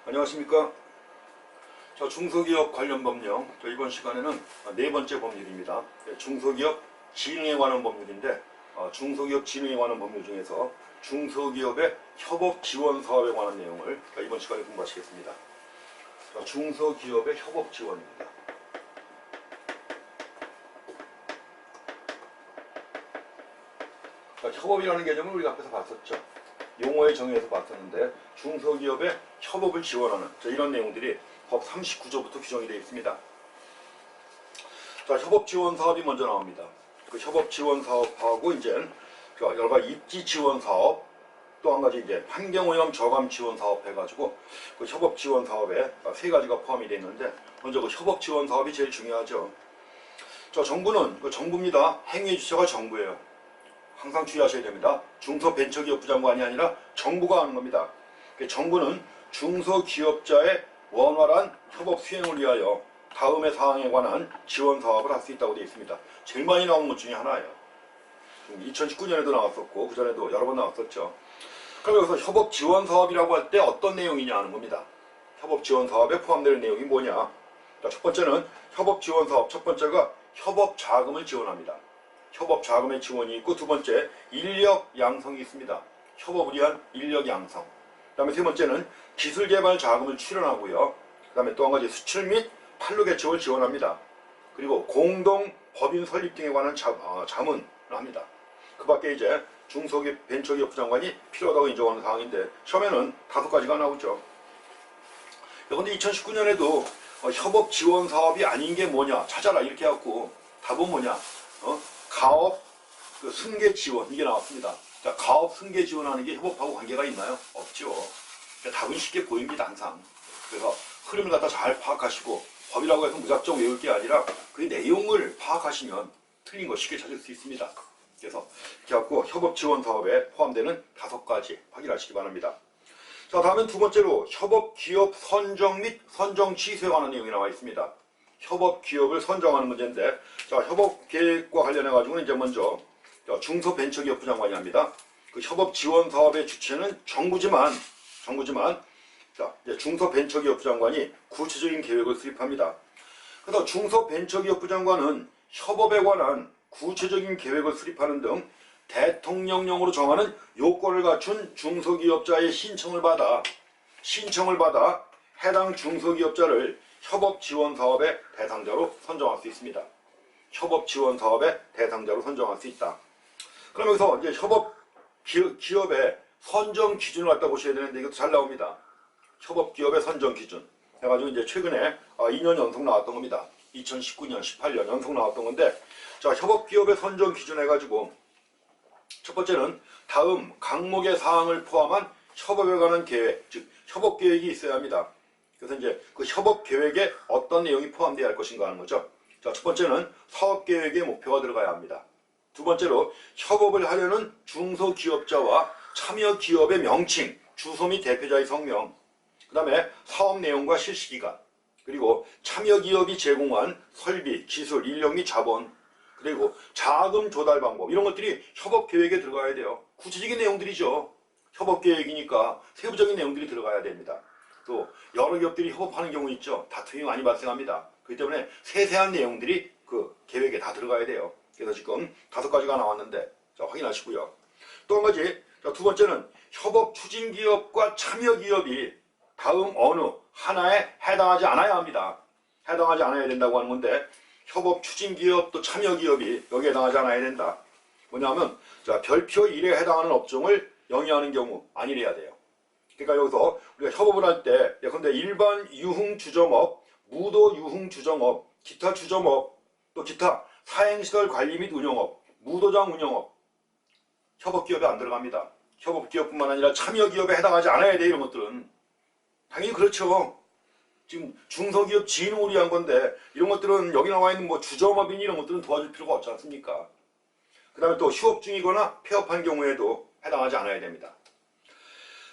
안녕하십니까. 중소기업 관련 법령, 이번 시간에는 네 번째 법률입니다. 중소기업 진흥에 관한 법률인데, 중소기업 진흥에 관한 법률 중에서 중소기업의 협업 지원 사업에 관한 내용을 이번 시간에 공부하시겠습니다. 중소기업의 협업 지원입니다. 협업이라는 개념을 우리가 앞에서 봤었죠. 용어의 정의에서 봤었는데, 중소기업의 협업을 지원하는 이런 내용들이 법 39조부터 규정이 되어 있습니다. 협업 지원 사업이 먼저 나옵니다. 그 협업 지원 사업하고 이제 여러 가지 입지 지원 사업, 또 한 가지 이제 환경오염 저감 지원 사업 해가지고 그 협업 지원 사업에 세 가지가 포함이 되어 있는데, 먼저 그 협업 지원 사업이 제일 중요하죠. 정부는 정부입니다. 행위 주체가 정부예요. 항상 주의하셔야 됩니다. 중소벤처기업부 장관이 아니라 정부가 하는 겁니다. 정부는 중소기업자의 원활한 협업 수행을 위하여 다음의 사항에 관한 지원 사업을 할 수 있다고 되어 있습니다. 제일 많이 나오는 것 중에 하나예요. 2019년에도 나왔었고 그 전에도 여러 번 나왔었죠. 그럼 여기서 협업 지원 사업이라고 할 때 어떤 내용이냐 하는 겁니다. 협업 지원 사업에 포함되는 내용이 뭐냐. 첫 번째는 협업 지원 사업, 첫 번째가 협업 자금을 지원합니다. 협업 자금의 지원이 있고, 두 번째 인력 양성이 있습니다. 협업을 위한 인력 양성. 그 다음에 세 번째는 기술 개발 자금을 출연하고요. 그 다음에 또 한 가지 수출 및 판로 개척을 지원합니다. 그리고 공동 법인 설립 등에 관한 자문을 합니다. 그 밖에 이제 중소기업 벤처기업부 장관이 필요하다고 인정하는 사항인데, 처음에는 5가지가 나오죠. 그런데 2019년에도 협업 지원 사업이 아닌 게 뭐냐 찾아라 이렇게 해갖고 답은 뭐냐, 가업 승계 지원, 이게 나왔습니다. 가업 승계 지원하는 게 협업하고 관계가 있나요? 없죠. 답은 쉽게 보입니다, 항상. 그래서 흐름을 갖다 잘 파악하시고, 법이라고 해서 무작정 외울 게 아니라 그 내용을 파악하시면 틀린 거 쉽게 찾을 수 있습니다. 그래서 이렇게 갖고 협업 지원 사업에 포함되는 5가지 확인하시기 바랍니다. 다음은 두 번째로 협업 기업 선정 및 선정 취소에 관한 내용이 나와 있습니다. 협업 기업을 선정하는 문제인데, 협업 계획과 관련해 가지고는 이제 먼저 중소벤처기업부 장관이 합니다. 그 협업 지원 사업의 주체는 정부지만 이제 중소벤처기업부 장관이 구체적인 계획을 수립합니다. 그래서 중소벤처기업부 장관은 협업에 관한 구체적인 계획을 수립하는 등 대통령령으로 정하는 요건을 갖춘 중소기업자의 신청을 받아 해당 중소기업자를 협업 지원 사업의 대상자로 선정할 수 있습니다. 협업 지원 사업의 대상자로 선정할 수 있다. 그럼 여기서 이제 협업 기업의 선정 기준을 갖다 보셔야 되는데, 이것도 잘 나옵니다. 협업 기업의 선정 기준 해가지고 이제 최근에 2년 연속 나왔던 겁니다. 2019년, 18년 연속 나왔던 건데, 협업 기업의 선정 기준 해가지고 첫 번째는 다음 항목의 사항을 포함한 협업에 관한 계획, 즉 협업 계획이 있어야 합니다. 그래서 이제 그 협업 계획에 어떤 내용이 포함되어야 할 것인가 하는 거죠. 첫 번째는 사업 계획의 목표가 들어가야 합니다. 두 번째로 협업을 하려는 중소기업자와 참여 기업의 명칭, 주소 및 대표자의 성명, 그 다음에 사업 내용과 실시기간, 그리고 참여 기업이 제공한 설비, 기술, 인력 및 자본, 그리고 자금 조달 방법, 이런 것들이 협업 계획에 들어가야 돼요. 구체적인 내용들이죠. 협업 계획이니까 세부적인 내용들이 들어가야 됩니다. 또 여러 기업들이 협업하는 경우 있죠. 다툼이 많이 발생합니다. 그렇기 때문에 세세한 내용들이 그 계획에 다 들어가야 돼요. 그래서 지금 5가지가 나왔는데 확인하시고요. 또 한 가지, 두 번째는 협업 추진 기업과 참여 기업이 다음 어느 하나에 해당하지 않아야 합니다. 해당하지 않아야 된다고 하는 건데, 협업 추진 기업 또 참여 기업이 여기에 해당하지 않아야 된다. 뭐냐면 별표 1에 해당하는 업종을 영위하는 경우 아니래야 돼요. 그러니까 여기서 우리가 협업을 할 때, 예컨대 일반 유흥 주점업, 무도 유흥 주점업, 기타 주점업, 또 기타 사행시설 관리 및 운영업, 무도장 운영업, 협업기업에 안 들어갑니다. 협업기업뿐만 아니라 참여기업에 해당하지 않아야 돼. 이런 것들은 당연히 그렇죠. 지금 중소기업 진흥을 위한 건데, 이런 것들은 여기 나와 있는 뭐 주점업이니 이런 것들은 도와줄 필요가 없지 않습니까? 그 다음에 또 휴업 중이거나 폐업한 경우에도 해당하지 않아야 됩니다.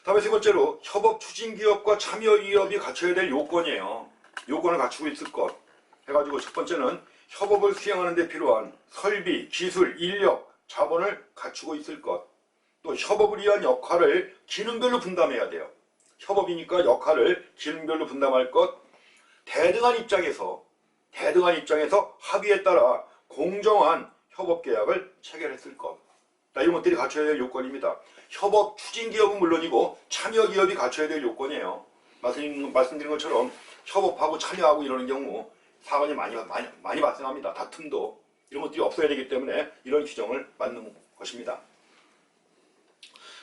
다음에 세 번째로 협업 추진기업과 참여기업이 갖춰야 될 요건이에요. 요건을 갖추고 있을 것 해가지고, 첫 번째는 협업을 수행하는 데 필요한 설비, 기술, 인력, 자본을 갖추고 있을 것, 또 협업을 위한 역할을 기능별로 분담해야 돼요. 협업이니까 역할을 기능별로 분담할 것, 대등한 입장에서 합의에 따라 공정한 협업계약을 체결했을 것. 이런 것들이 갖춰야 될 요건입니다. 협업 추진기업은 물론이고 참여기업이 갖춰야 될 요건이에요. 말씀드린 것처럼 협업하고 참여하고 이러는 경우 사건이 많이 발생합니다. 다툼도 이런 것들이 없어야 되기 때문에 이런 규정을 만든 것입니다.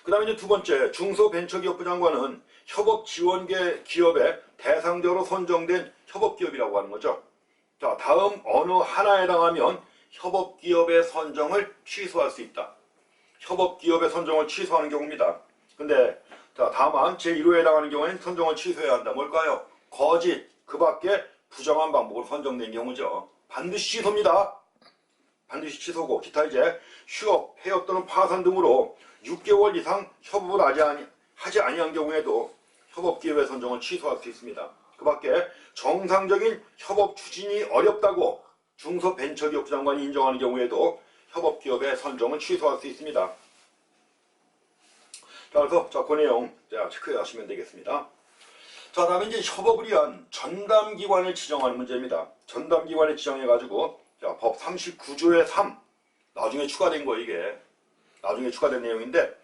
그 다음에 이제 두 번째, 중소벤처기업부 장관은 협업지원기업의 대상자로 선정된 협업기업이라고 하는 거죠. 자, 다음 어느 하나에 해당하면 협업기업의 선정을 취소할 수 있다. 협업기업의 선정을 취소하는 경우입니다. 근데 자, 다만 제1호에 해당하는 경우에는 선정을 취소해야 한다. 뭘까요? 거짓, 그 밖에 부정한 방법으로 선정된 경우죠. 반드시 취소입니다. 반드시 취소고, 기타 이제 휴업, 폐업 또는 파산 등으로 6개월 이상 협업을 하지 아니한 경우에도 협업기업의 선정을 취소할 수 있습니다. 그 밖에 정상적인 협업 추진이 어렵다고 중소벤처기업부 장관이 인정하는 경우에도 협업기업의 선정을 취소할 수 있습니다. 자, 그래서 그 내용 체크해 하시면 되겠습니다. 자, 다음에 이제 협업을 위한 전담기관을 지정하는 문제입니다. 전담기관을 지정해가지고 법 39조의 3 나중에 추가된 거 이게 나중에 추가된 내용인데,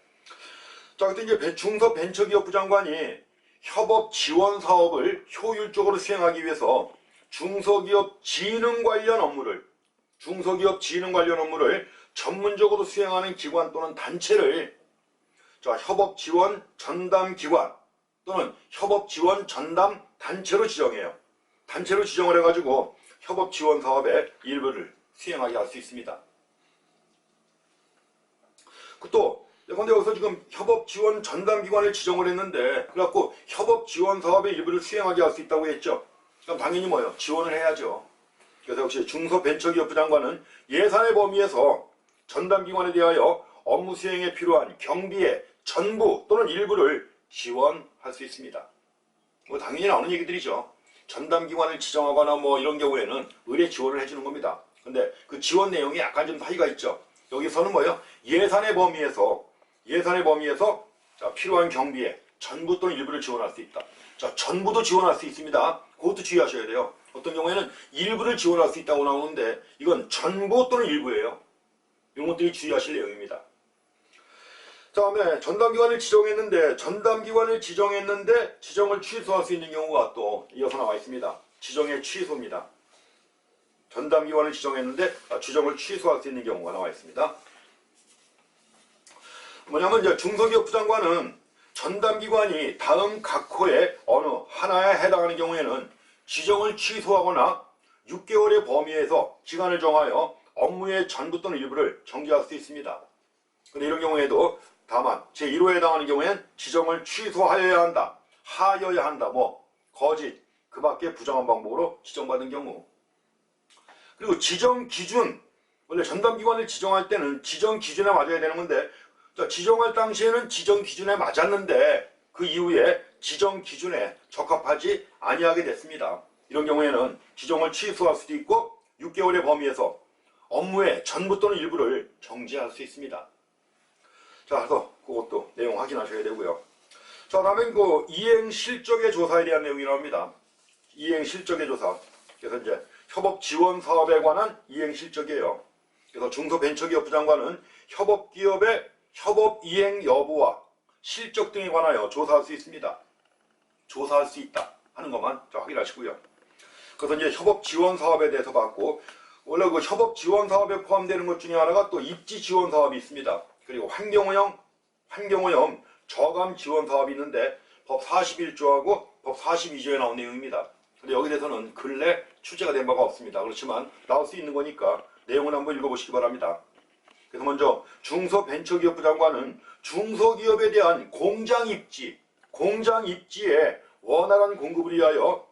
자, 그때 이제 중소벤처기업부 장관이 협업 지원 사업을 효율적으로 수행하기 위해서 중소기업 진흥 관련 업무를 전문적으로 수행하는 기관 또는 단체를 협업 지원 전담 기관 또는 협업 지원 전담 단체로 지정해요. 단체로 지정을 해가지고 협업 지원 사업의 일부를 수행하게 할 수 있습니다. 또 근데 여기서 지금 협업 지원 전담 기관을 지정을 했는데, 그래갖고 협업 지원 사업의 일부를 수행하게 할 수 있다고 했죠. 그럼 당연히 뭐예요? 지원을 해야죠. 그래서 역시 중소벤처기업부 장관은 예산의 범위에서 전담 기관에 대하여 업무 수행에 필요한 경비의 전부 또는 일부를 지원할 수 있습니다. 당연히 나오는 얘기들이죠. 전담 기관을 지정하거나 이런 경우에는 의뢰 지원을 해주는 겁니다. 근데 그 지원 내용이 약간 좀 차이가 있죠. 여기서는 뭐예요? 예산의 범위에서 필요한 경비에 전부 또는 일부를 지원할 수 있다. 자, 전부도 지원할 수 있습니다. 그것도 주의하셔야 돼요. 어떤 경우에는 일부를 지원할 수 있다고 나오는데 이건 전부 또는 일부예요. 이런 것들이 주의하실 내용입니다. 자, 다음에 전담기관을 지정했는데 지정을 취소할 수 있는 경우가 또 이어서 나와 있습니다. 지정의 취소입니다. 전담기관을 지정했는데 지정을 취소할 수 있는 경우가 나와 있습니다. 뭐냐면 이제 중소기업부 장관은 전담기관이 다음 각 호의 어느 하나에 해당하는 경우에는 지정을 취소하거나 6개월의 범위에서 기간을 정하여 업무의 전부 또는 일부를 정지할 수 있습니다. 근데 이런 경우에도 다만 제1호에 해당하는 경우에는 지정을 취소하여야 한다, 하여야 한다, 거짓, 그 밖에 부정한 방법으로 지정받은 경우. 그리고 지정 기준, 원래 전담기관을 지정할 때는 지정 기준에 맞아야 되는 건데, 지정할 당시에는 지정 기준에 맞았는데 그 이후에 지정 기준에 적합하지 아니하게 됐습니다. 이런 경우에는 지정을 취소할 수도 있고 6개월의 범위에서 업무의 전부 또는 일부를 정지할 수 있습니다. 자, 그래서 그것도 내용 확인하셔야 되고요. 자, 다음엔 이행 실적의 조사에 대한 내용이 나옵니다. 이행 실적의 조사. 그래서 이제 협업 지원 사업에 관한 이행 실적이에요. 그래서 중소벤처기업부 장관은 협업기업의 협업 이행 여부와 실적 등에 관하여 조사할 수 있습니다. 조사할 수 있다 하는 것만 확인하시고요. 그래서 이제 협업 지원 사업에 대해서 봤고, 원래 그 협업 지원 사업에 포함되는 것 중에 하나가 또 입지 지원 사업이 있습니다. 그리고 환경오염 저감 지원 사업이 있는데 법 41조하고 법 42조에 나온 내용입니다. 근데 여기 대해서는 근래 출제가 된 바가 없습니다. 그렇지만 나올 수 있는 거니까 내용을 한번 읽어보시기 바랍니다. 그래서 먼저 중소벤처기업부 장관은 중소기업에 대한 공장 입지의 원활한 공급을 위하여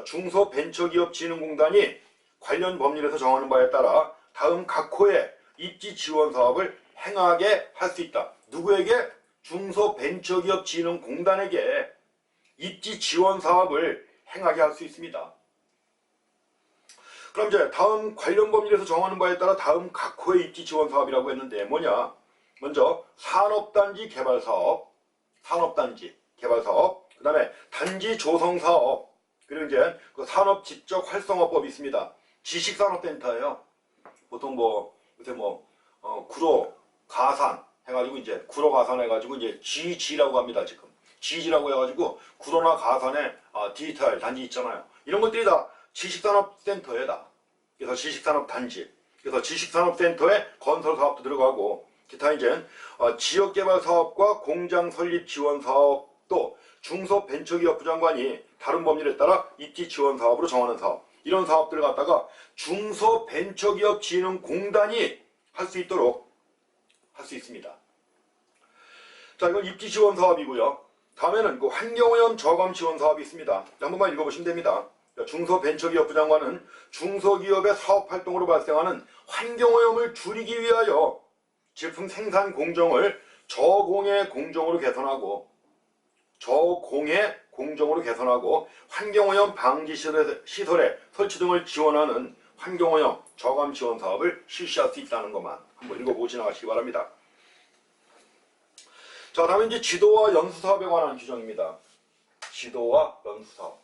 중소벤처기업진흥공단이 관련 법률에서 정하는 바에 따라 다음 각 호의 입지 지원 사업을 행하게 할 수 있다. 누구에게? 중소벤처기업진흥공단에게 입지 지원 사업을 행하게 할 수 있습니다. 그럼 이제 다음 관련 법률에서 정하는 바에 따라 다음 각 호의 입지 지원 사업이라고 했는데 뭐냐? 먼저 산업단지 개발 사업, 그 그 다음에 단지 조성 사업, 그리고 이제 그 산업 지적 활성화법이 있습니다. 지식산업센터예요. 보통 요새 구로, 가산 해가지고 이제 구로 가산 해가지고 이제 GG라고 합니다. 지금 GG라고 해가지고 구로나 가산에 디지털 단지 있잖아요. 이런 것들이 다 지식산업센터에다. 그래서 지식산업단지. 그래서 지식산업센터에 건설 사업도 들어가고 기타 이제 지역개발 사업과 공장 설립 지원 사업도 중소벤처기업부 장관이 다른 법률에 따라 입지 지원 사업으로 정하는 사업. 이런 사업들을 갖다가 중소벤처기업진흥공단이 할 수 있도록 할 수 있습니다. 자, 이건 입지 지원 사업이고요. 다음에는 그 환경오염 저감 지원 사업이 있습니다. 한 번만 읽어보시면 됩니다. 중소벤처기업부 장관은 중소기업의 사업활동으로 발생하는 환경오염을 줄이기 위하여 제품 생산 공정을 저공해 공정으로 개선하고 환경오염 방지 시설의 설치 등을 지원하는 환경오염 저감 지원 사업을 실시할 수 있다는 것만 한번 읽어보고 지나가시기 바랍니다. 자, 다음에 이제 지도와 연수 사업에 관한 규정입니다. 지도와 연수 사업.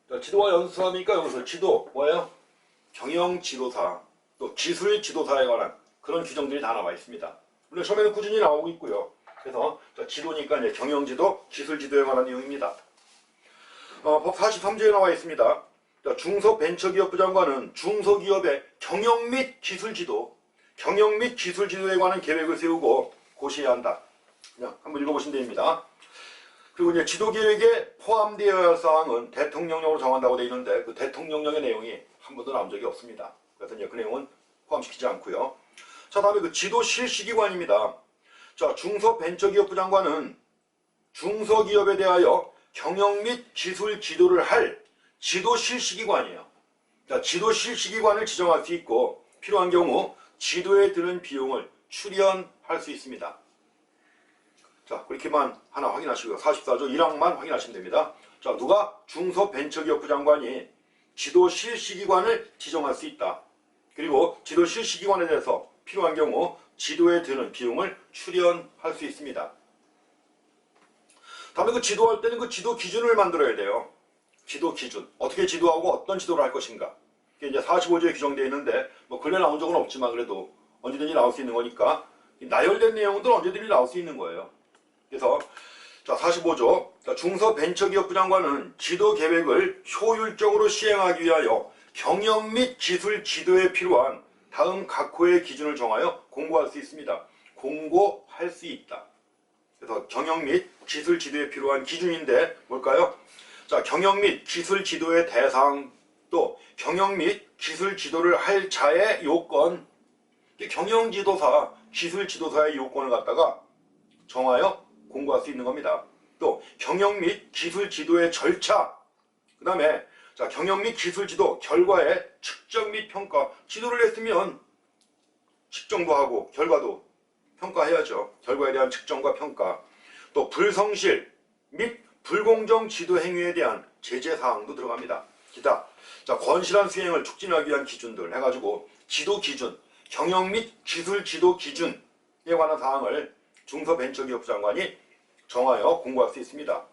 자, 지도와 연수 사업이니까 여기서 지도 뭐예요? 경영 지도사, 또 기술 지도사에 관한 그런 규정들이 다 나와 있습니다. 물론 처음에는 꾸준히 나오고 있고요. 그래서 지도니까 이제 경영지도, 기술지도에 관한 내용입니다. 법 43조에 나와 있습니다. 중소벤처기업부 장관은 중소기업의 경영 및 기술지도에 관한 계획을 세우고 고시해야 한다. 그냥 한번 읽어보시면 됩니다. 그리고 이제 지도계획에 포함되어야 할 사항은 대통령령으로 정한다고 되어 있는데 그 대통령령의 내용이 한 번도 나온 적이 없습니다. 그래서 이제 그 내용은 포함시키지 않고요. 자, 다음에 그 지도 실시기관입니다. 자, 중소벤처기업부 장관은 중소기업에 대하여 경영 및 기술 지도를 할 지도 실시기관이에요. 자, 지도 실시기관을 지정할 수 있고 필요한 경우 지도에 드는 비용을 출연할 수 있습니다. 자, 그렇게만 하나 확인하시고요. 44조 1항만 확인하시면 됩니다. 자, 누가 중소벤처기업부 장관이 지도 실시기관을 지정할 수 있다. 그리고 지도 실시기관에 대해서 필요한 경우 지도에 드는 비용을 출연할 수 있습니다. 다음에 그 지도할 때는 그 지도 기준을 만들어야 돼요. 지도 기준. 어떻게 지도하고 어떤 지도를 할 것인가. 이게 이제 45조에 규정되어 있는데 근래 나온 적은 없지만 그래도 언제든지 나올 수 있는 거니까 나열된 내용들은 언제든지 나올 수 있는 거예요. 그래서 자, 45조. 자, 중소벤처기업부 장관은 지도 계획을 효율적으로 시행하기 위하여 경영 및 기술 지도에 필요한 다음 각 호의 기준을 정하여 공고할 수 있습니다. 공고할 수 있다. 그래서 경영 및 기술 지도에 필요한 기준인데 뭘까요? 자, 경영 및 기술 지도의 대상, 또 경영 및 기술 지도를 할 자의 요건, 경영 지도사, 기술 지도사의 요건을 갖다가 정하여 공고할 수 있는 겁니다. 또 경영 및 기술 지도의 절차, 그 다음에 자, 경영 및 기술 지도 결과의 측정 및 평가. 지도를 냈으면 측정도 하고 결과도 평가해야죠. 결과에 대한 측정과 평가. 또 불성실 및 불공정 지도 행위에 대한 제재 사항도 들어갑니다. 기타. 자, 건실한 수행을 촉진하기 위한 기준들 해가지고 지도 기준, 경영 및 기술 지도 기준에 관한 사항을 중소벤처기업부 장관이 정하여 공고할 수 있습니다.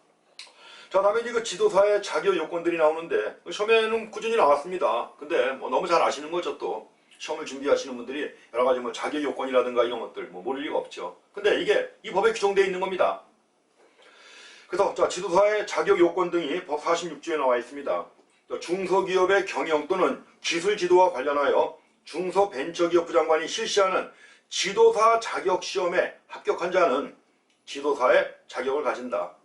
자, 다음에 이제 그 지도사의 자격 요건들이 나오는데 처음에는 꾸준히 나왔습니다. 근데 너무 잘 아시는 거죠. 또 시험을 준비하시는 분들이 여러 가지 자격 요건이라든가 이런 것들 모를 리가 없죠. 근데 이게 이 법에 규정되어 있는 겁니다. 그래서 자, 지도사의 자격 요건 등이 법 46조에 나와 있습니다. 자, 중소기업의 경영 또는 기술 지도와 관련하여 중소벤처기업부 장관이 실시하는 지도사 자격 시험에 합격한 자는 지도사의 자격을 가진다.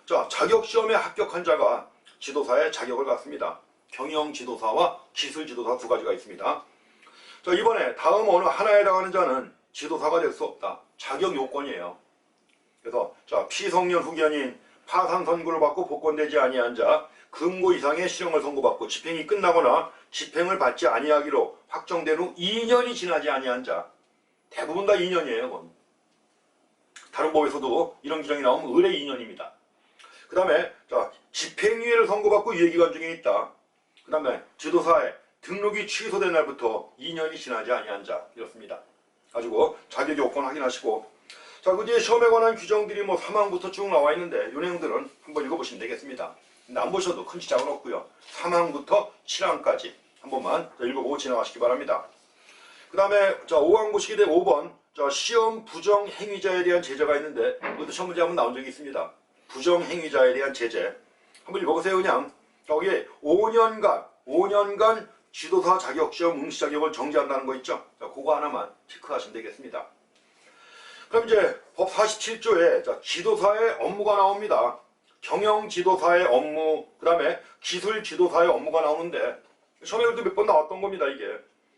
자, 자격 시험에 합격한 자가 지도사의 자격을 갖습니다. 경영 지도사와 기술 지도사 두 가지가 있습니다. 자, 이번에 다음 어느 하나에 해당하는 자는 지도사가 될 수 없다. 자격 요건이에요. 그래서 자, 피성년 후견인 파산 선고를 받고 복권되지 아니한 자, 금고 이상의 실형을 선고받고 집행이 끝나거나 집행을 받지 아니하기로 확정된 후 2년이 지나지 아니한 자, 대부분 다 2년이에요. 그건. 다른 법에서도 이런 규정이 나오면 의례 2년입니다. 그 다음에 자, 집행유예를 선고받고 유예기간 중에 있다. 그 다음에 지도사의 등록이 취소된 날부터 2년이 지나지 아니한 자, 이렇습니다. 가지고 자격 요건 확인하시고, 자, 그 뒤에 시험에 관한 규정들이 뭐 3항부터 쭉 나와 있는데 이 내용들은 한번 읽어보시면 되겠습니다. 근데 안 보셔도 큰 지장은 없고요. 3항부터 7항까지 한 번만 읽어보고 지나가시기 바랍니다. 그 다음에 자 5항 보시게 되면 5번 자 시험 부정 행위자에 대한 제재가 있는데 이것도 시험 문제 한번 나온 적이 있습니다. 부정 행위자에 대한 제재 한번 읽어보세요. 그냥 여기에 5년간 지도사 자격시험 응시 자격을 정지한다는 거 있죠. 자, 그거 하나만 체크하시면 되겠습니다. 그럼 이제 법 47조에 자, 지도사의 업무가 나옵니다. 경영 지도사의 업무, 그 다음에 기술 지도사의 업무가 나오는데 시험에도 몇 번 나왔던 겁니다. 이게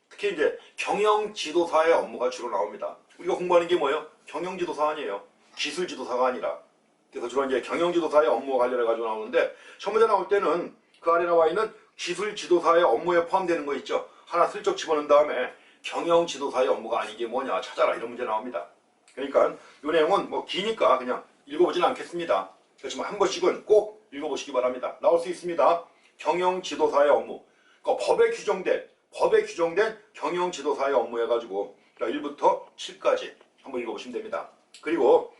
특히 이제 경영 지도사의 업무가 주로 나옵니다. 우리가 공부하는 게 뭐예요? 경영 지도사 아니에요. 기술 지도사가 아니라. 그래서 주로 이제 경영 지도사의 업무와 관련해 가지고 나오는데 시험 문제 나올 때는 그 안에 나와 있는 기술 지도사의 업무에 포함되는 거 있죠. 하나 슬쩍 집어넣은 다음에 경영 지도사의 업무가 아닌 게 뭐냐 찾아라 이런 문제 나옵니다. 그러니까 이 내용은 뭐 기니까 그냥 읽어보지는 않겠습니다. 그렇지만 한 번씩은 꼭 읽어보시기 바랍니다. 나올 수 있습니다. 경영 지도사의 업무. 그러니까 법에 규정된 경영 지도사의 업무 해가지고 1부터 7까지 한번 읽어보시면 됩니다. 그리고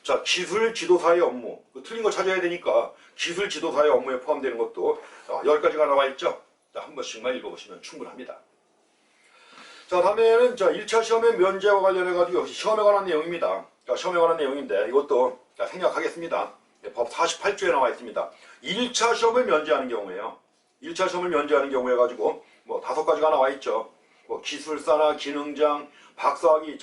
자 기술 지도사의 업무. 틀린 거 찾아야 되니까 기술 지도사의 업무에 포함되는 것도 10가지가 나와 있죠. 자, 한 번씩만 읽어보시면 충분합니다. 자, 다음에는 1차 시험의 면제와 관련해가지고 시험에 관한 내용입니다. 자, 시험에 관한 내용인데 이것도 생략하겠습니다. 법 48조에 나와 있습니다. 1차 시험을 면제하는 경우에요. 1차 시험을 면제하는 경우에 가지고 뭐 5가지가 나와 있죠. 뭐 기술사나 기능장, 박사학위,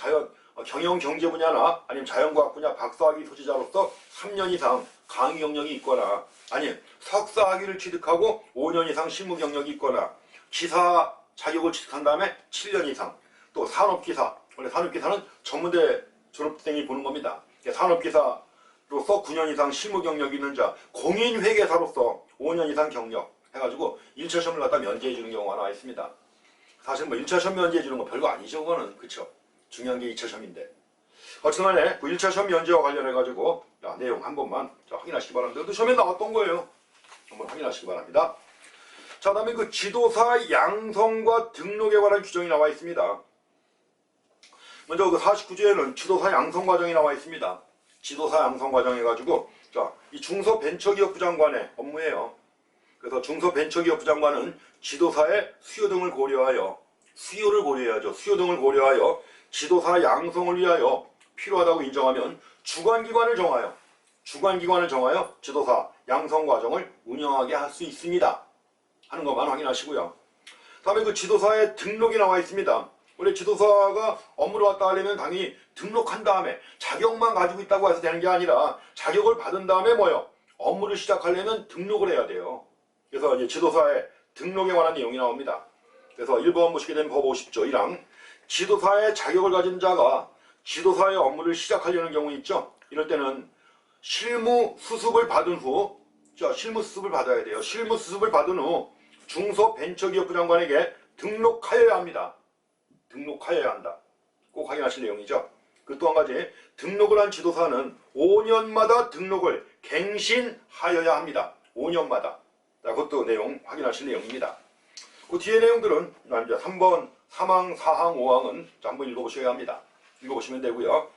경영 경제 분야나 아니면 자연과학 분야 박사학위 소지자로서 3년 이상 강의 경력이 있거나 아니면 석사학위를 취득하고 5년 이상 실무 경력이 있거나 기사 자격을 취득한 다음에 7년 이상 또 산업기사 원래 산업기사는 전문대 졸업생이 보는 겁니다. 산업기사로서 9년 이상 실무 경력이 있는 자 공인회계사로서 5년 이상 경력 해가지고 1차 시험을 갖다 면제해 주는 경우가 나와 있습니다. 사실 뭐 1차 시험 면제해 주는 거 별거 아니죠. 그거는 그쵸. 중요한 게 2차 시험인데 어쨌든 간에 그 1차 시험 면제와 관련해 가지고 내용 한 번만 확인하시기 바랍니다. 이것도 시험에 나왔던 거예요. 한번 확인하시기 바랍니다. 자, 다음에 그 지도사 양성과 등록에 관한 규정이 나와 있습니다. 먼저 그 49조에는 지도사 양성 과정이 나와 있습니다. 지도사 양성 과정 해가지고 이 중소벤처기업부 장관의 업무예요. 그래서 중소벤처기업부 장관은 지도사의 수요 등을 고려하여 수요 등을 고려하여 지도사 양성을 위하여 필요하다고 인정하면 주관기관을 정하여 지도사 양성 과정을 운영하게 할 수 있습니다. 하는 것만 확인하시고요. 다음에 그 지도사의 등록이 나와 있습니다. 원래 지도사가 업무를 왔다 하려면 당연히 등록한 다음에 자격만 가지고 있다고 해서 되는 게 아니라 자격을 받은 다음에 업무를 시작하려면 등록을 해야 돼요. 그래서 이제 지도사의 등록에 관한 내용이 나옵니다. 그래서 1번 보시게 되면 법 50조 1항 지도사의 자격을 가진 자가 지도사의 업무를 시작하려는 경우 있죠. 이럴 때는 실무 수습을 받은 후 실무 수습을 받아야 돼요. 실무 수습을 받은 후 중소벤처기업부 장관에게 등록하여야 합니다. 등록하여야 한다. 꼭 확인하실 내용이죠. 그 또 한 가지 등록을 한 지도사는 5년마다 등록을 갱신하여야 합니다. 5년마다. 그것도 내용 확인하실 내용입니다. 그 뒤에 내용들은 이제 3번, 3항, 4항, 5항은 한번 읽어보셔야 합니다. 읽어보시면 되고요.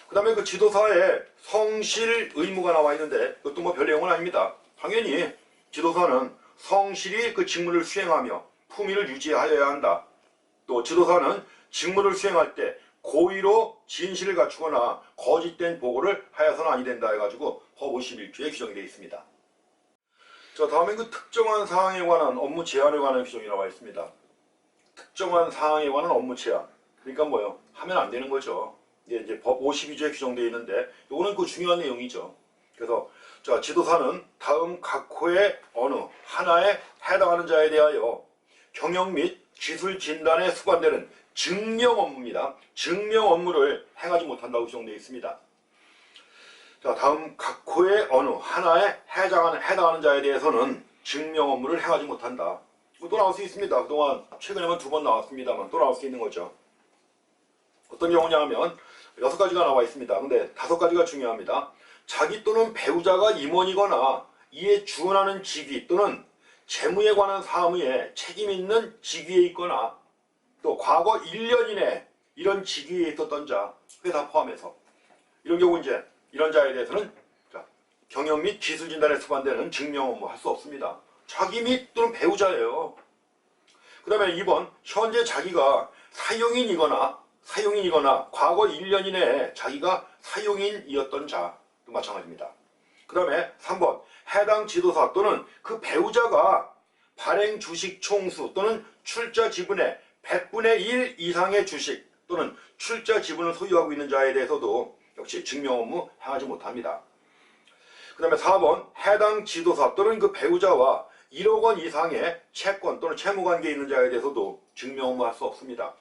그 다음에 그 지도사의 성실 의무가 나와 있는데 그것도 뭐 별 내용은 아닙니다. 당연히 지도사는 성실히 그 직무를 수행하며 품위를 유지하여야 한다. 또 지도사는 직무를 수행할 때 고의로 진실을 갖추거나 거짓된 보고를 하여서는 아니 된다 해가지고 법 51조에 규정이 되어 있습니다. 자, 다음에 그 특정한 사항에 관한 업무 제한에 관한 규정이 나와 있습니다. 특정한 사항에 관한 업무 제한. 그러니까 뭐요? 하면 안 되는 거죠. 이제 법 52조에 규정되어 있는데 이거는 그 중요한 내용이죠. 그래서 자, 지도사는 다음 각 호의 어느 하나에 해당하는 자에 대하여 경영 및 기술 진단에 수반되는 증명 업무입니다. 증명 업무를 행하지 못한다고 규정되어 있습니다. 자, 다음 각 호의 어느 하나에 해당하는 자에 대해서는 증명 업무를 행하지 못한다. 또 나올 수 있습니다. 그동안 최근에만 2번 나왔습니다만 또 나올 수 있는 거죠. 어떤 경우냐 하면 6가지가 나와 있습니다. 근데 5가지가 중요합니다. 자기 또는 배우자가 임원이거나 이에 준하는 직위 또는 재무에 관한 사무에 책임 있는 직위에 있거나 또 과거 1년 이내 이런 직위에 있었던 자, 회사 포함해서 이런 경우 이제 이런 자에 대해서는 경영 및 기술 진단에 수반되는 증명 업무 할 수 없습니다. 자기 및 또는 배우자예요. 그 다음에 2번, 현재 자기가 사용인이거나 과거 1년 이내에 자기가 사용인이었던 자도 마찬가지입니다. 그 다음에 3번, 해당 지도사 또는 그 배우자가 발행 주식 총수 또는 출자 지분의 100분의 1 이상의 주식 또는 출자 지분을 소유하고 있는 자에 대해서도 역시 증명 업무 행하지 못합니다. 그 다음에 4번, 해당 지도사 또는 그 배우자와 1억 원 이상의 채권 또는 채무관계에 있는 자에 대해서도 증명 업무 할 수 없습니다.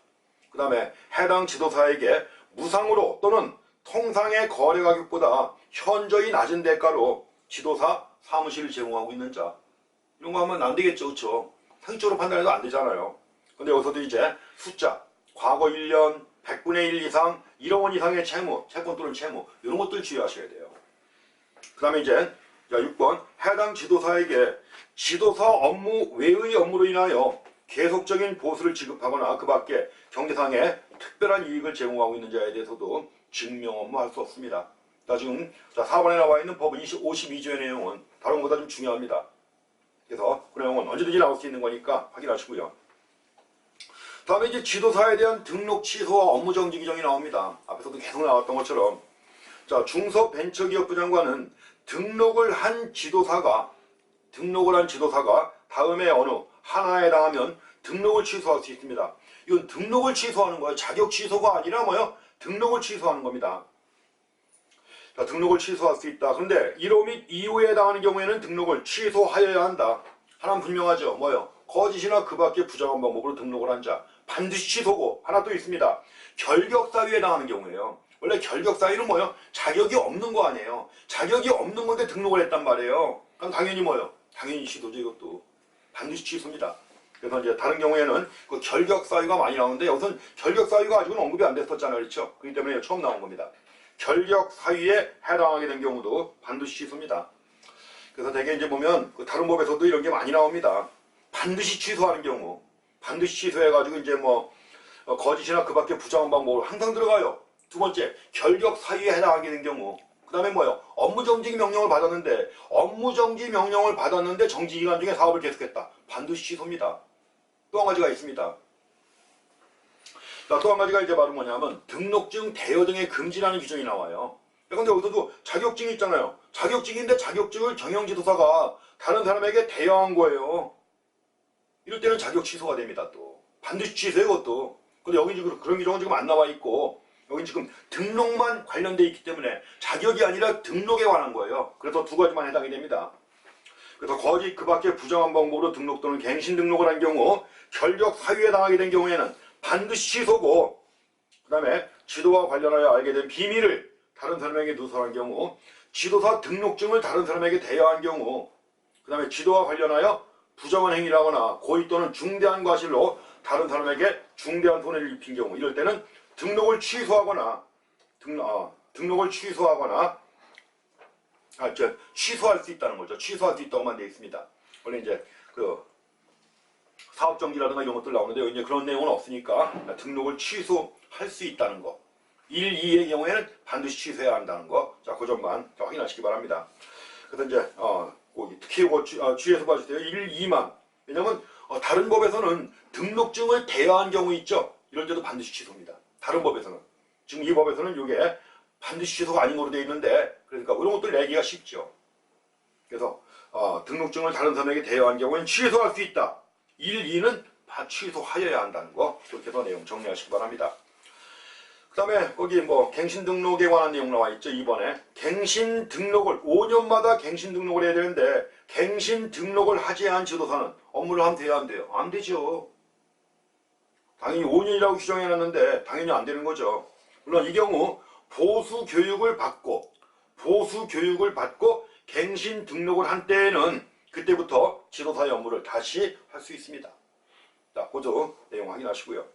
그 다음에 해당 지도사에게 무상으로 또는 통상의 거래 가격보다 현저히 낮은 대가로 지도사 사무실을 제공하고 있는 자, 이런 거 하면 안 되겠죠. 그렇죠? 상식적으로 판단해도 안 되잖아요. 근데 여기서도 이제 숫자, 과거 1년, 100분의 1 이상, 1억 원 이상의 채무, 채권 또는 채무, 이런 것들 주의하셔야 돼요. 그 다음에 이제 6번, 해당 지도사에게 지도사 업무 외의 업무로 인하여 계속적인 보수를 지급하거나 그 밖에 경제상의 특별한 이익을 제공하고 있는 자에 대해서도 증명 업무 할 수 없습니다. 지금 4번에 나와 있는 법 52조의 내용은 다른 것보다 좀 중요합니다. 그래서 그 내용은 언제든지 나올 수 있는 거니까 확인하시고요. 다음에 이제 지도사에 대한 등록 취소와 업무 정지 규정이 나옵니다. 앞에서도 계속 나왔던 것처럼 중소벤처기업부 장관은 등록을 한 지도사가 다음에 어느 하나에 해당하면 등록을 취소할 수 있습니다. 이건 등록을 취소하는 거예요. 자격 취소가 아니라 뭐요? 등록을 취소하는 겁니다. 등록을 취소할 수 있다. 그런데 1호 및 2호에 해당하는 경우에는 등록을 취소하여야 한다. 하나는 분명하죠. 뭐요? 거짓이나 그 밖의 부정한 방법으로 등록을 한 자. 반드시 취소고, 하나 또 있습니다. 결격사유에 해당하는 경우에요. 원래 결격사유는 뭐요? 자격이 없는 거 아니에요. 자격이 없는 건데 등록을 했단 말이에요. 그럼 당연히 뭐요? 당연히 취소죠. 이것도 반드시 취소입니다. 그래서 이제 다른 경우에는 그 결격사유가 많이 나오는데 여기서는 결격사유가 아직은 언급이 안 됐었잖아요. 그렇죠? 그렇기 때문에 처음 나온 겁니다. 결격사유에 해당하게 된 경우도 반드시 취소입니다. 그래서 대개 이제 보면 그 다른 법에서도 이런 게 많이 나옵니다. 반드시 취소하는 경우, 반드시 취소해가지고 이제 뭐 거짓이나 그 밖에 부정한 방법으로 항상 들어가요. 두 번째, 결격사유에 해당하게 된 경우. 그 다음에 뭐요? 업무정지 명령을 받았는데 정지기간 중에 사업을 계속했다. 반드시 취소입니다. 또 한 가지가 있습니다. 또 한 가지가 이제 바로 뭐냐면 등록증 대여 등의 금지라는 규정이 나와요. 그런데 여기서도 자격증이 있잖아요. 자격증인데 자격증을 경영지도사가 다른 사람에게 대여한 거예요. 이럴 때는 자격 취소가 됩니다. 또 반드시 취소해요. 그것도. 근데 여기 지금 그런 규정은 지금 안 나와 있고 여기 지금 등록만 관련돼 있기 때문에 자격이 아니라 등록에 관한 거예요. 그래서 두 가지만 해당이 됩니다. 그래서 거짓 그 밖에 부정한 방법으로 등록 또는 갱신 등록을 한 경우 결격 사유에 해당하게 된 경우에는 반드시 취소고, 그 다음에 지도와 관련하여 알게 된 비밀을 다른 사람에게 누설한 경우, 지도사 등록증을 다른 사람에게 대여한 경우, 그 다음에 지도와 관련하여 부정한 행위라거나 고의 또는 중대한 과실로 다른 사람에게 중대한 손해를 입힌 경우, 이럴 때는 등록을 취소하거나 취소할 수 있다는 거죠. 취소할 수 있다고만 되어 있습니다. 원래 이제 그 사업정지라든가 이런 것들 나오는데 이제 그런 내용은 없으니까 등록을 취소할 수 있다는 거. 1, 2의 경우에는 반드시 취소해야 한다는 거. 자, 그 점만 확인하시기 바랍니다. 그래서 이제 특히 주의해서 봐주세요. 1, 2만. 왜냐면 다른 법에서는 등록증을 대여한 경우 있죠. 이럴 때도 반드시 취소입니다. 다른 법에서는. 지금 이 법에서는 이게 반드시 취소가 아닌 걸로 되어 있는데, 그러니까 이런 것들 내기가 쉽죠. 그래서 등록증을 다른 사람에게 대여한 경우에는 취소할 수 있다. 1, 2는 취소하여야 한다는 거. 그렇게 해서 내용 정리하시기 바랍니다. 그 다음에 거기 갱신 등록에 관한 내용 나와 있죠. 2번에 갱신 등록을 5년마다 갱신 등록을 해야 되는데 갱신 등록을 하지 않은 지도사는 업무를 하면 돼야 안 돼요? 안 되죠. 당연히 5년이라고 규정해놨는데 당연히 안 되는 거죠. 물론 이 경우 보수 교육을 받고 갱신 등록을 한 때에는 그때부터 지도사의 업무를 다시 할 수 있습니다. 자, 그것도 내용 확인하시고요.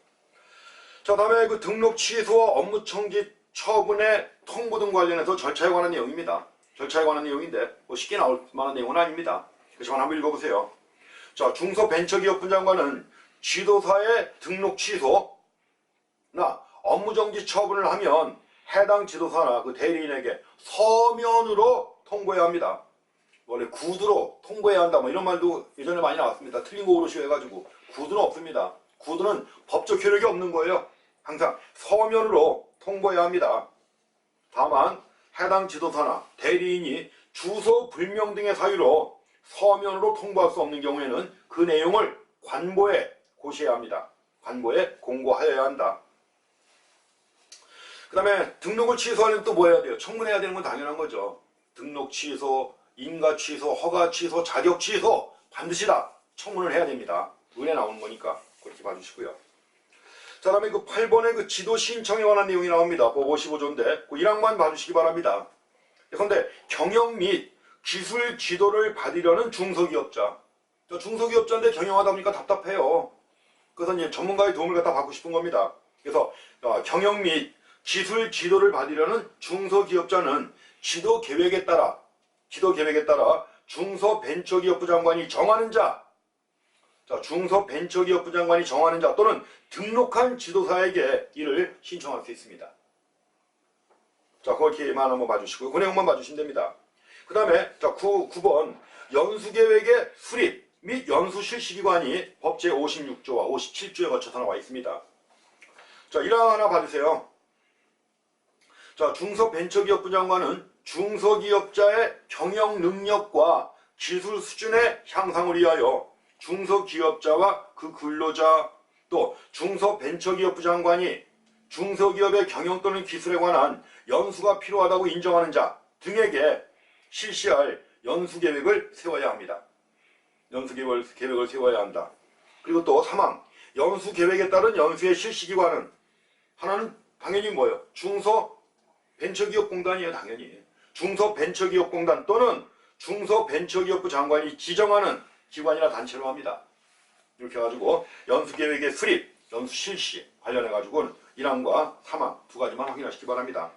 자, 다음에 그 등록 취소와 업무 정지 처분의 통보 등 관련해서 절차에 관한 내용입니다. 절차에 관한 내용인데 쉽게 나올 만한 내용은 아닙니다. 그렇지만 한번 읽어보세요. 자, 중소벤처기업부 장관은 지도사의 등록 취소나 업무정지 처분을 하면 해당 지도사나 그 대리인에게 서면으로 통보해야 합니다. 원래 구두로 통보해야 한다 뭐 이런 말도 예전에 많이 나왔습니다. 틀린 거 오르시오 해가지고 구두는 없습니다. 구두는 법적 효력이 없는 거예요. 항상 서면으로 통보해야 합니다. 다만 해당 지도사나 대리인이 주소 불명 등의 사유로 서면으로 통보할 수 없는 경우에는 그 내용을 관보에 고시해야 합니다. 관보에 공고하여야 한다. 그 다음에 등록을 취소하려면 또 뭐 해야 돼요? 청문해야 되는 건 당연한 거죠. 등록 취소, 인가 취소, 허가 취소, 자격 취소 반드시 다 청문을 해야 됩니다. 의뢰 나오는 거니까 그렇게 봐주시고요. 자, 다음에 그 8번의 그 지도 신청에 관한 내용이 나옵니다. 법 55조인데 그 1항만 봐주시기 바랍니다. 그런데 경영 및 기술 지도를 받으려는 중소기업자. 중소기업자인데 경영하다 보니까 답답해요. 그래서 이제 전문가의 도움을 갖다 받고 싶은 겁니다. 그래서 경영 및 기술 지도를 받으려는 중소기업자는 지도 계획에 따라 중소벤처기업부 장관이 정하는 자, 중소벤처기업부 장관이 정하는 자 또는 등록한 지도사에게 이를 신청할 수 있습니다. 자, 그렇게만 한번 봐주시고 그 내용만 봐주시면 됩니다. 그 다음에 9번 연수계획의 수립 및 연수실시기관이 법 제56조와 57조에 거쳐서 나와 있습니다. 자, 1항 하나 봐주세요. 자, 중소벤처기업부 장관은 중소기업자의 경영 능력과 기술 수준의 향상을 위하여 중소기업자와 그 근로자 또 중소벤처기업부 장관이 중소기업의 경영 또는 기술에 관한 연수가 필요하다고 인정하는 자 등에게 실시할 연수계획을 세워야 합니다. 연수계획을 세워야 한다. 그리고 또 3항 연수계획에 따른 연수의 실시기관은 하나는 당연히 뭐예요? 중소벤처기업공단이에요. 당연히. 중소벤처기업공단 또는 중소벤처기업부 장관이 지정하는 기관이나 단체로 합니다. 이렇게 해가지고 연수계획의 수립, 연수실시 관련해가지고는 1항과 3항 두 가지만 확인하시기 바랍니다.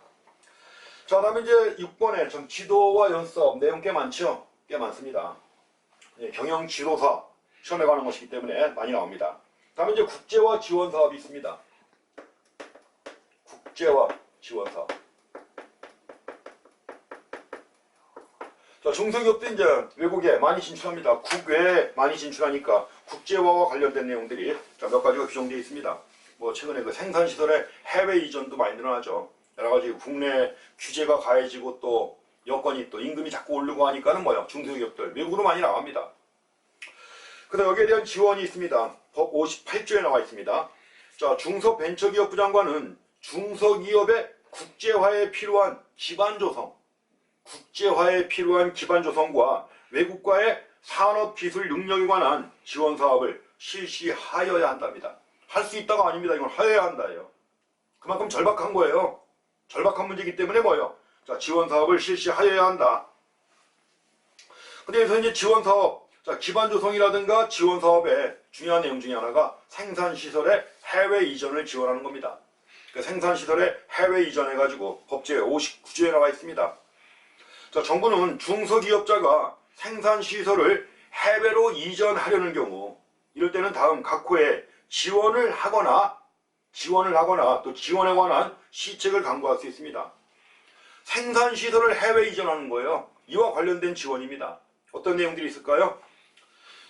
자, 다음에 이제 6번에 좀 지도와 연수사업 내용 꽤 많죠? 꽤 많습니다. 경영지도사 시험에 관한 것이기 때문에 많이 나옵니다. 다음에 이제 국제화 지원사업이 있습니다. 국제화 지원사업. 자, 중소기업도 이제 외국에 많이 진출합니다. 국외에 많이 진출하니까 국제화와 관련된 내용들이 몇 가지가 규정되어 있습니다. 뭐 최근에 그 생산시설의 해외 이전도 많이 늘어나죠. 여러 가지 국내 규제가 가해지고 또 여건이 또 임금이 자꾸 오르고 하니까는 뭐요? 중소기업들 외국으로 많이 나갑니다. 그다음 여기에 대한 지원이 있습니다. 법 58조에 나와 있습니다. 자, 중소벤처기업부 장관은 중소기업의 국제화에 필요한 기반 조성과 외국과의 산업기술 능력에 관한 지원 사업을 실시하여야 한답니다. 할 수 있다가 아닙니다. 이건 하여야 한다예요. 그만큼 절박한 거예요. 절박한 문제이기 때문에 뭐예요? 자, 지원 사업을 실시하여야 한다. 근데 여기서 이제 지원 사업, 자, 기반 조성이라든가 지원 사업의 중요한 내용 중에 하나가 생산시설의 해외 이전을 지원하는 겁니다. 그 생산시설의 해외 이전해가지고 법제 59조에 나와 있습니다. 자, 정부는 중소기업자가 생산시설을 해외로 이전하려는 경우 이럴 때는 다음 각 호에 지원을 하거나 또 지원에 관한 시책을 강구할 수 있습니다. 생산시설을 해외 이전하는 거예요. 이와 관련된 지원입니다. 어떤 내용들이 있을까요?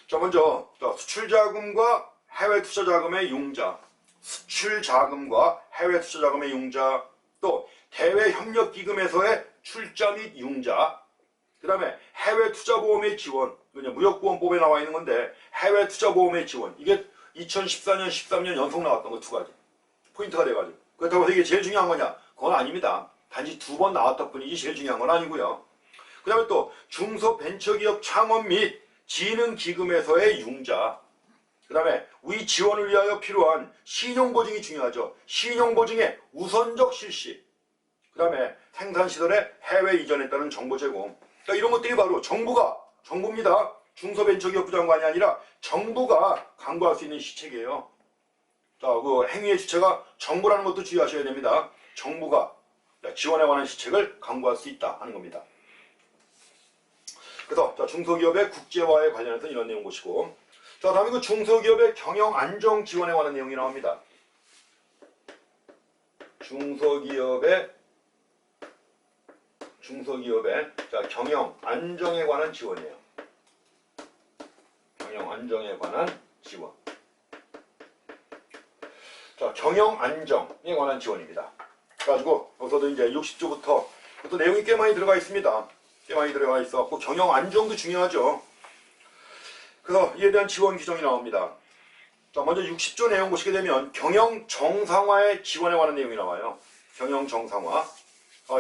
자, 먼저 수출자금과 해외투자자금의 융자, 또 대외협력기금에서의 출자 및 융자, 그 다음에 해외투자보험의 지원, 무역보험법에 나와 있는 건데 해외투자보험의 지원, 이게 2014년, 13년 연속 나왔던 거 두 가지 포인트가 돼가지고, 그렇다고 해서 이게 제일 중요한 거냐? 그건 아닙니다. 단지 2번 나왔던 뿐이지 제일 중요한 건 아니고요. 그 다음에 또 중소벤처기업 창업 및 진흥기금에서의 융자, 그 다음에 위 지원을 위하여 필요한 신용보증이 중요하죠. 신용보증의 우선적 실시, 그 다음에 생산시설의 해외 이전에 따른 정보 제공. 그러니까 이런 것들이 바로 정부입니다. 중소벤처기업부 장관이 아니라 정부가 강구할 수 있는 시책이에요. 자, 그 행위의 주체가 정부라는 것도 주의하셔야 됩니다. 정부가 지원에 관한 시책을 강구할 수 있다 하는 겁니다. 그래서 중소기업의 국제화에 관련해서 이런 내용 보시고, 자, 다음에 그 중소기업의 경영 안정 지원에 관한 내용이 나옵니다. 중소기업의 자, 경영 안정에 관한 지원이에요. 경영 안정에 관한 지원. 자, 경영 안정에 관한 지원입니다. 그래가지고 여기서도 이제 60조부터 또 내용이 꽤 많이 들어가 있습니다. 꽤 많이 들어가 있었고 경영 안정도 중요하죠. 그래서 이에 대한 지원 규정이 나옵니다. 자, 먼저 60조 내용 보시게 되면 경영 정상화의 지원에 관한 내용이 나와요. 경영 정상화.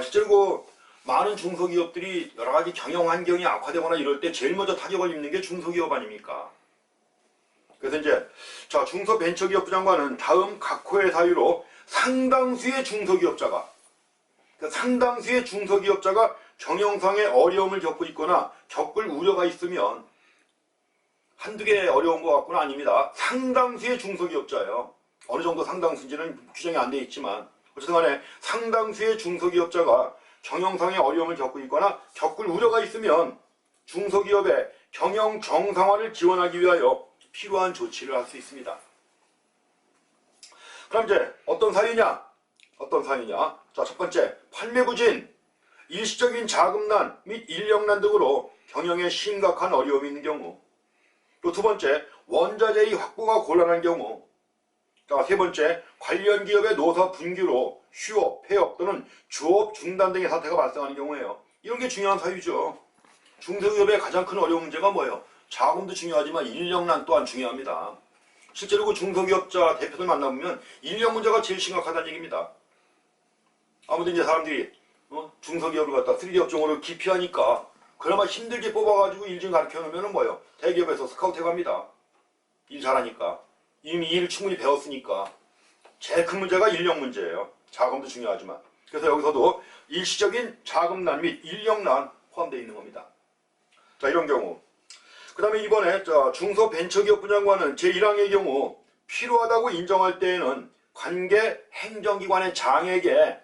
실제로 많은 중소기업들이 여러 가지 경영 환경이 악화되거나 이럴 때 제일 먼저 타격을 입는 게 중소기업 아닙니까? 그래서 이제 자, 중소벤처기업부 장관은 다음 각호의 사유로 상당수의 중소기업자가 경영상의 어려움을 겪고 있거나 겪을 우려가 있으면 한두 개의 어려운 것 같고는 아닙니다. 상당수의 중소기업자예요. 어느 정도 상당수인지는 규정이 안 되어 있지만 어쨌든 간에 상당수의 중소기업자가 경영상의 어려움을 겪고 있거나 겪을 우려가 있으면 중소기업의 경영 정상화를 지원하기 위하여 필요한 조치를 할 수 있습니다. 그럼 이제 어떤 사유냐? 자, 첫 번째, 판매부진, 일시적인 자금난 및 인력난 등으로 경영에 심각한 어려움이 있는 경우. 또 두 번째, 원자재의 확보가 곤란한 경우. 자, 세 번째, 관련 기업의 노사 분규로 휴업, 폐업 또는 조업 중단 등의 사태가 발생하는 경우예요. 이런 게 중요한 사유죠. 중소기업의 가장 큰 어려운 문제가 뭐예요? 자금도 중요하지만 인력난 또한 중요합니다. 실제로 그 중소기업자 대표들 만나보면 인력 문제가 제일 심각하다는 얘기입니다. 아무튼 이제 사람들이 중소기업을 갖다 3D 업종으로 기피하니까 그나마 힘들게 뽑아가지고 일 좀 가르쳐 놓으면 뭐예요? 대기업에서 스카우트 해갑니다. 일 잘하니까. 이미 일을 충분히 배웠으니까. 제일 큰 문제가 인력 문제예요. 자금도 중요하지만. 그래서 여기서도 일시적인 자금난 및 인력난 포함되어 있는 겁니다. 자, 이런 경우. 그 다음에 이번에 중소벤처기업부 장관은 제1항의 경우 필요하다고 인정할 때에는 관계 행정기관의 장에게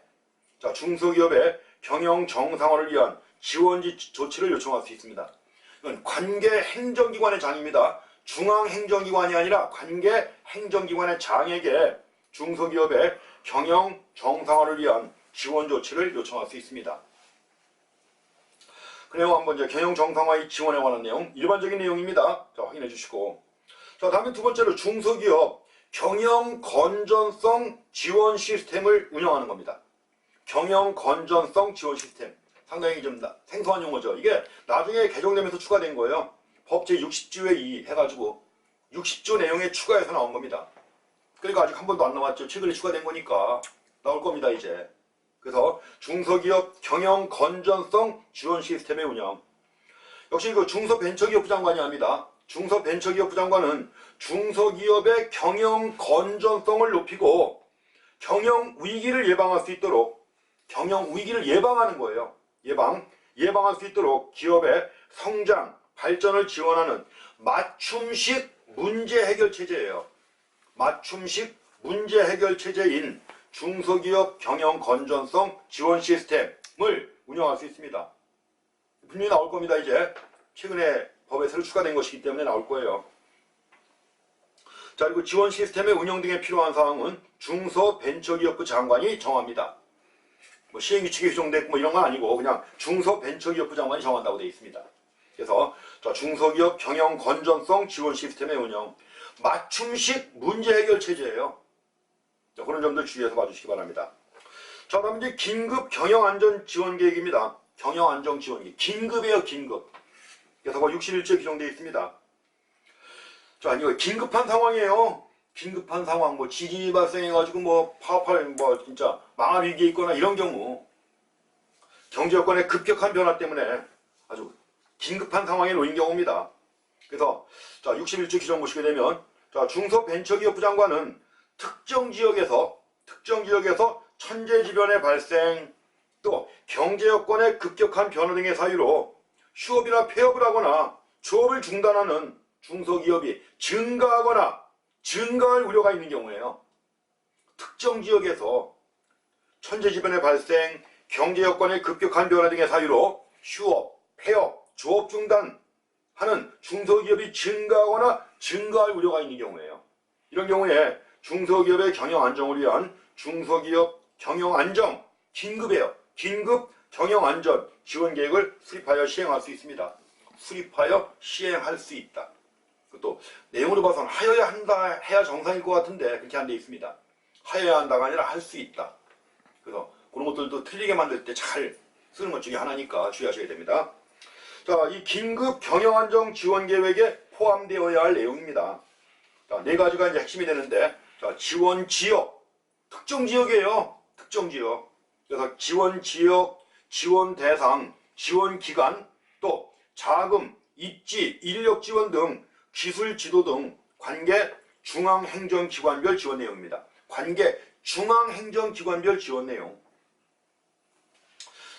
중소기업의 경영 정상화를 위한 지원 조치를 요청할 수 있습니다. 이건 관계 행정기관의 장입니다. 중앙행정기관이 아니라 관계 행정기관의 장에게 중소기업의 경영 정상화를 위한 지원 조치를 요청할 수 있습니다. 그 내용 한번 이제 경영 정상화의 지원에 관한 내용, 일반적인 내용입니다. 자, 확인해 주시고. 자, 다음에 두 번째로 중소기업 경영 건전성 지원 시스템을 운영하는 겁니다. 경영 건전성 지원 시스템. 상당히 좀 생소한 용어죠. 이게 나중에 개정되면서 추가된 거예요. 법 제60조에 2 해가지고 60조 내용에 추가해서 나온 겁니다. 그러니까 아직 한 번도 안 나왔죠. 최근에 추가된 거니까 나올 겁니다, 이제. 그래서 중소기업 경영 건전성 지원 시스템의 운영. 역시 그 중소벤처기업부 장관이 합니다. 중소벤처기업부 장관은 중소기업의 경영 건전성을 높이고 경영 위기를 예방할 수 있도록 경영 위기를 예방하는 거예요. 예방할 수 있도록 기업의 성장, 발전을 지원하는 맞춤식 문제 해결 체제예요. 맞춤식 문제 해결 체제인 중소기업 경영 건전성 지원 시스템을 운영할 수 있습니다. 분명히 나올 겁니다. 이제 최근에 법에 새로 추가된 것이기 때문에 나올 거예요. 자, 그리고 지원 시스템의 운영 등에 필요한 사항은 중소벤처기업부 장관이 정합니다. 뭐 시행규칙이 규정됐고 뭐 이런 건 아니고 그냥 중소벤처기업부 장관이 정한다고 되어 있습니다. 그래서 중소기업 경영 건전성 지원 시스템의 운영, 맞춤식 문제 해결 체제예요. 자, 그런 점들 주의해서 봐주시기 바랍니다. 자, 다음 이제 긴급 경영안전 지원 계획입니다. 경영안전 지원 계획. 긴급이에요, 긴급. 그래서 61조에 규정되어 있습니다. 자, 이거 긴급한 상황이에요. 긴급한 상황, 뭐 지진이 발생해가지고 뭐 파업할 뭐 진짜 망할 위기에 있거나 이런 경우, 경제 여건의 급격한 변화 때문에 아주 긴급한 상황에 놓인 경우입니다. 그래서 자, 61조 규정 보시게 되면 자, 중소벤처기업부 장관은 특정 지역에서 천재지변의 발생, 또 경제 여건의 급격한 변화 등의 사유로 휴업이나 폐업을 하거나 조업을 중단하는 중소기업이 증가할 우려가 있는 경우에요. 특정 지역에서 천재지변의 발생, 경제 여건의 급격한 변화 등의 사유로 휴업, 폐업, 조업 중단하는 중소기업이 증가하거나 증가할 우려가 있는 경우에요. 이런 경우에 중소기업의 경영 안정을 위한 중소기업 경영안정, 긴급이에요. 긴급 경영안전 지원계획을 수립하여 시행할 수 있습니다. 수립하여 시행할 수 있다. 또 내용으로 봐서는 하여야 한다, 해야 정상일 것 같은데 그렇게 안 돼 있습니다. 하여야 한다가 아니라 할 수 있다. 그래서 그런 것들도 틀리게 만들 때 잘 쓰는 것 중에 하나니까 주의하셔야 됩니다. 자, 이 긴급 경영안정 지원계획에 포함되어야 할 내용입니다. 자, 네 가지가 이제 핵심이 되는데, 자, 지원 지역, 특정 지역이에요. 특정 지역. 그래서 지원 지역, 지원 대상, 지원 기간, 또 자금, 입지, 인력 지원 등 기술 지도 등 관계 중앙행정기관별 지원 내용입니다. 관계 중앙행정기관별 지원 내용.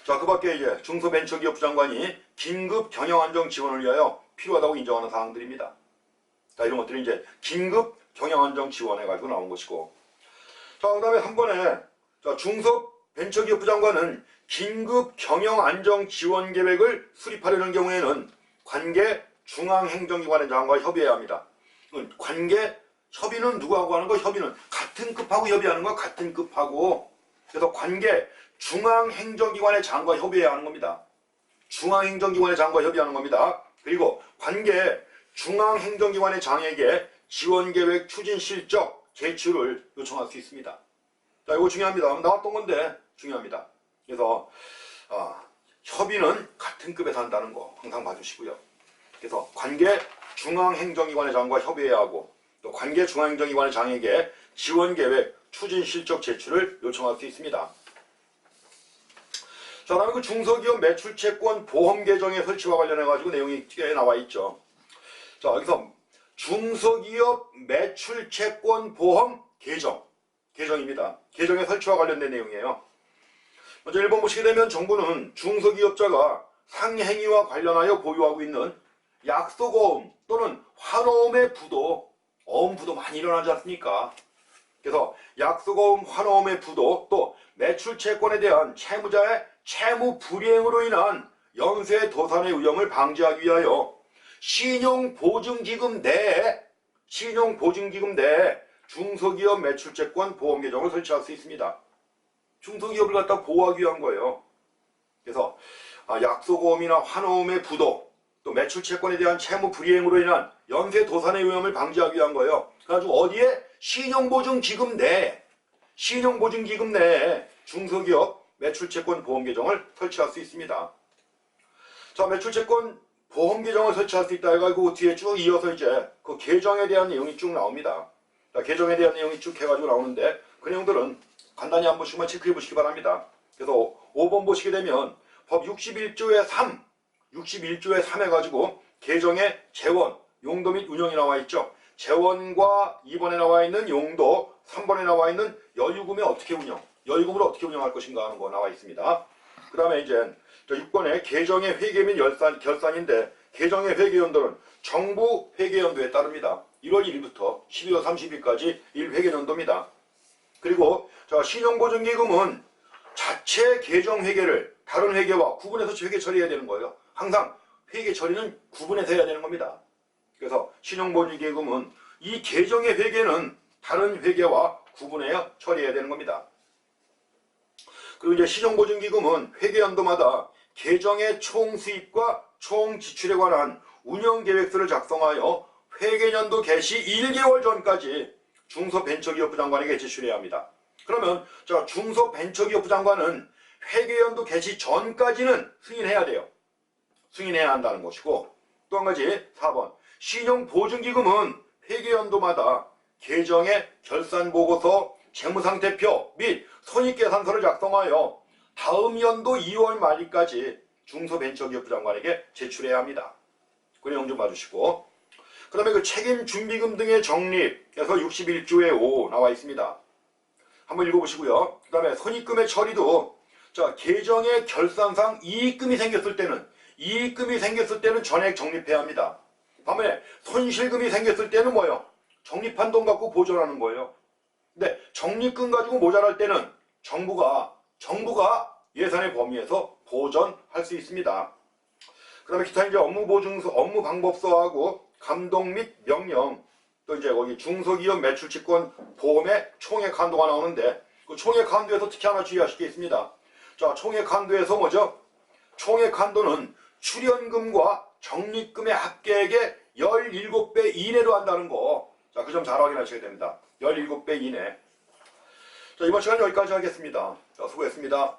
자, 그 밖에 이제 중소벤처기업부 장관이 긴급 경영안정 지원을 위하여 필요하다고 인정하는 사항들입니다. 자, 이런 것들이 이제 긴급 경영안정 지원해가지고 나온 것이고. 자, 그 다음에 한 번에, 자, 중소벤처기업부 장관은 긴급 경영안정 지원 계획을 수립하려는 경우에는 관계 중앙행정기관의 장관과 협의해야 합니다. 관계, 협의는 누구하고 하는 거? 협의는 같은 급하고 협의하는 거 같은 급하고. 그래서 관계 중앙행정기관의 장과 협의해야 하는 겁니다. 중앙행정기관의 장과 협의하는 겁니다. 그리고 관계 중앙행정기관의 장에게 지원계획 추진 실적 제출을 요청할 수 있습니다. 자, 이거 중요합니다. 나왔던 건데 중요합니다. 그래서 협의는 같은 급에서 한다는 거 항상 봐주시고요. 그래서 관계 중앙행정기관의 장과 협의해야 하고 또 관계 중앙행정기관의 장에게 지원계획 추진 실적 제출을 요청할 수 있습니다. 자, 다음에 그 중소기업 매출채권 보험 계정의 설치와 관련해가지고 내용이 꽤 나와 있죠. 자, 여기서 중소기업 매출채권 보험 계정입니다. 계정의 설치와 관련된 내용이에요. 먼저 1번 보시게 되면 정부는 중소기업자가 상행위와 관련하여 보유하고 있는 약소고음 또는 환호음의 부도, 어음부도 많이 일어나지 않습니까? 그래서 약소고음, 환호음의 부도, 또 매출채권에 대한 채무자의 채무 불이행으로 인한 연쇄 도산의 위험을 방지하기 위하여 신용보증기금 내에 중소기업 매출채권 보험계정을 설치할 수 있습니다. 중소기업을 갖다 보호하기 위한 거예요. 그래서 약소고음이나 환호음의 부도, 또 매출채권에 대한 채무 불이행으로 인한 연쇄 도산의 위험을 방지하기 위한 거예요. 그래가지고 어디에? 신용보증기금 내에 중소기업 매출채권 보험계정을 설치할 수 있습니다. 자, 매출채권 보험계정을 설치할 수 있다 해가지고 뒤에 쭉 이어서 이제 그 계정에 대한 내용이 쭉 나옵니다. 자, 계정에 대한 내용이 쭉 해가지고 나오는데 그 내용들은 간단히 한 번씩만 체크해 보시기 바랍니다. 그래서 5번 보시게 되면 법 61조의 3 해가지고 계정의 재원, 용도 및 운영이 나와 있죠. 재원과 2번에 나와 있는 용도, 3번에 나와 있는 여유금을 어떻게 운영할 것인가 하는 거 나와 있습니다. 그 다음에 이제 6번에 계정의 회계 및 결산인데 계정의 회계 연도는 정부 회계 연도에 따릅니다. 1월 1일부터 12월 30일까지 1회계 연도입니다. 그리고 자, 신용보증기금은 자체 계정 회계를 다른 회계와 구분해서 회계 처리해야 되는 거예요. 항상 회계 처리는 구분해서 해야 되는 겁니다. 그래서 신용보증기금은 이 계정의 회계는 다른 회계와 구분해야 처리해야 되는 겁니다. 그리고 이제 신용보증기금은 회계연도마다 계정의 총 수입과 총 지출에 관한 운영계획서를 작성하여 회계연도 개시 1개월 전까지 중소벤처기업부 장관에게 제출해야 합니다. 그러면 자, 중소벤처기업부 장관은 회계연도 개시 전까지는 승인해야 돼요. 승인해야 한다는 것이고, 또 한 가지 4번 신용보증기금은 회계연도마다 계정의 결산보고서, 재무상태표 및 손익계산서를 작성하여 다음 연도 2월 말일까지 중소벤처기업부 장관에게 제출해야 합니다. 그 내용 좀 봐주시고, 그 다음에 그 책임준비금 등의 적립에서 61조의 5 나와 있습니다. 한번 읽어보시고요. 그 다음에 손익금의 처리도 자, 계정의 결산상 이익금이 생겼을 때는 전액 적립해야 합니다. 반면에 손실금이 생겼을 때는 뭐예요? 적립한 돈 갖고 보존하는 거예요. 근데 적립금 가지고 모자랄 때는 정부가 예산의 범위에서 보전할 수 있습니다. 그 다음에 기타 이제 업무보증서, 업무방법서하고 감독 및 명령, 또 이제 거기 중소기업 매출채권 보험의 총액 한도가 나오는데 그 총액 한도에서 특히 하나 주의하실 게 있습니다. 자, 총액 한도에서 뭐죠? 총액 한도는 출연금과 적립금의 합계액의 17배 이내로 한다는 거. 자, 그 점 잘 확인하셔야 됩니다. 17배 이내. 자, 이번 시간 여기까지 하겠습니다. 자, 수고했습니다.